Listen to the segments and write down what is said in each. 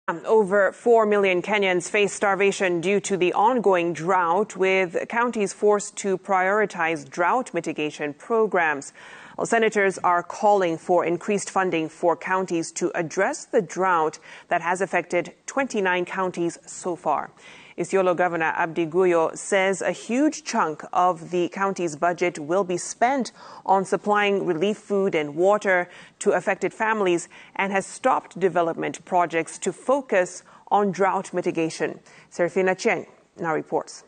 Over 4 million Kenyans face starvation due to the ongoing drought, with counties forced to prioritize drought mitigation programs. Well, senators are calling for increased funding for counties to address the drought that has affected 29 counties so far. Isiolo Governor Abdi Guyo says a huge chunk of the county's budget will be spent on supplying relief food and water to affected families and has stopped development projects to focus on drought mitigation. Serafina Cheng now reports.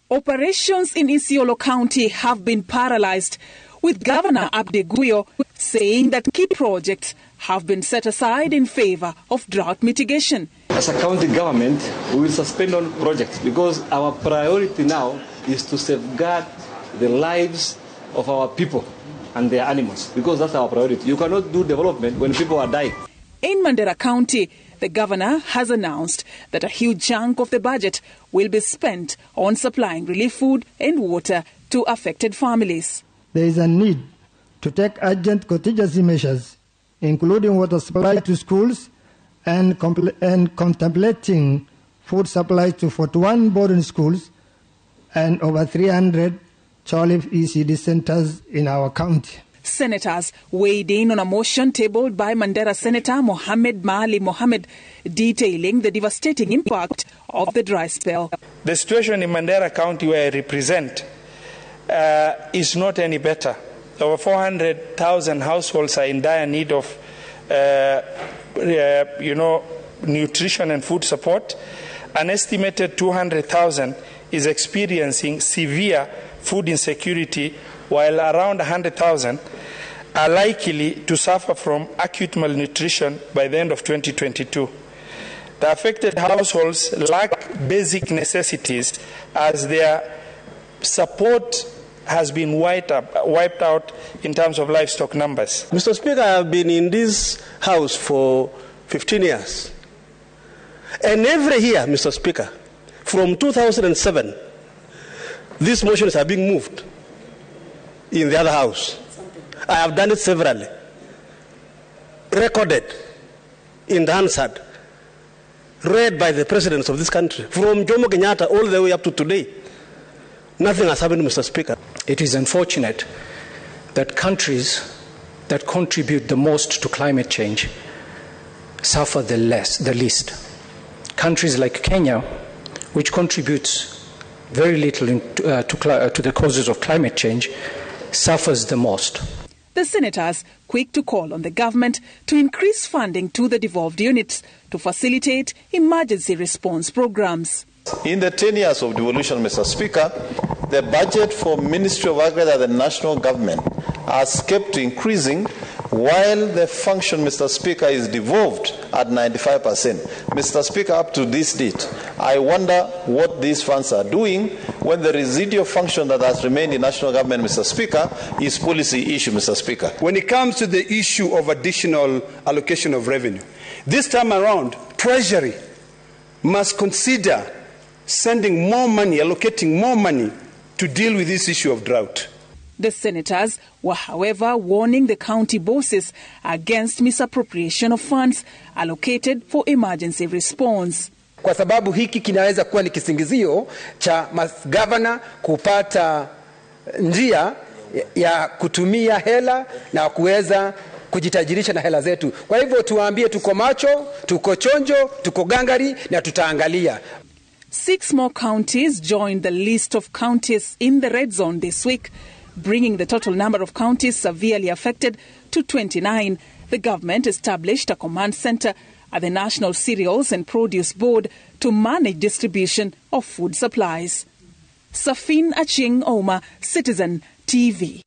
Operations in Isiolo County have been paralyzed, with Governor Abdi Guyo saying that key projects have been set aside in favor of drought mitigation. As a county government, we will suspend all projects because our priority now is to safeguard the lives of our people and their animals, because that's our priority. You cannot do development when people are dying. In Mandera County, the governor has announced that a huge chunk of the budget will be spent on supplying relief food and water to affected families. There is a need to take urgent contingency measures, including water supply to schools and contemplating food supply to 41 boarding schools and over 300 child ECD centers in our county. Senators weighed in on a motion tabled by Mandera Senator Mohamed Mali Mohamed, detailing the devastating impact of the dry spell. The situation in Mandera County, where I represent, is not any better. Over 400,000 households are in dire need of nutrition and food support. An estimated 200,000 is experiencing severe food insecurity, while around 100,000 are likely to suffer from acute malnutrition by the end of 2022. The affected households lack basic necessities as their support has been wiped out in terms of livestock numbers. Mr. Speaker, I have been in this house for 15 years. And every year, Mr. Speaker, from 2007, these motions are being moved in the other house. I have done it severally, recorded in the Hansard, read by the presidents of this country, from Jomo Kenyatta all the way up to today. Nothing has happened, Mr. Speaker. It is unfortunate that countries that contribute the most to climate change suffer the least. Countries like Kenya, which contributes very little to the causes of climate change, suffers the most. The senators quick to call on the government to increase funding to the devolved units to facilitate emergency response programs. In the 10 years of devolution, Mr. Speaker, the budget for Ministry of Agriculture and the national government has kept increasing, while the function, Mr. Speaker, is devolved at 95%. Mr. Speaker, up to this date, I wonder what these funds are doing when the residual function that has remained in national government, Mr. Speaker, is policy issue, Mr. Speaker. When it comes to the issue of additional allocation of revenue, this time around, Treasury must consider sending more money, allocating more money to deal with this issue of drought. The senators were, however, warning the county bosses against misappropriation of funds allocated for emergency response. Kwa sababu hiki kinaweza kuwa ni kisingizio cha magavana kupata njia ya kutumia hela na kuweza kujitajirisha na hela zetu. Kwa hivyo tuwaambie tuko macho, tuko chonjo, tuko gangari na tutaangalia. 6 more counties joined the list of counties in the red zone this week, bringing the total number of counties severely affected to 29. The government established a command center at the National Cereals and Produce Board to manage distribution of food supplies. Safin Aching Oma, Citizen TV.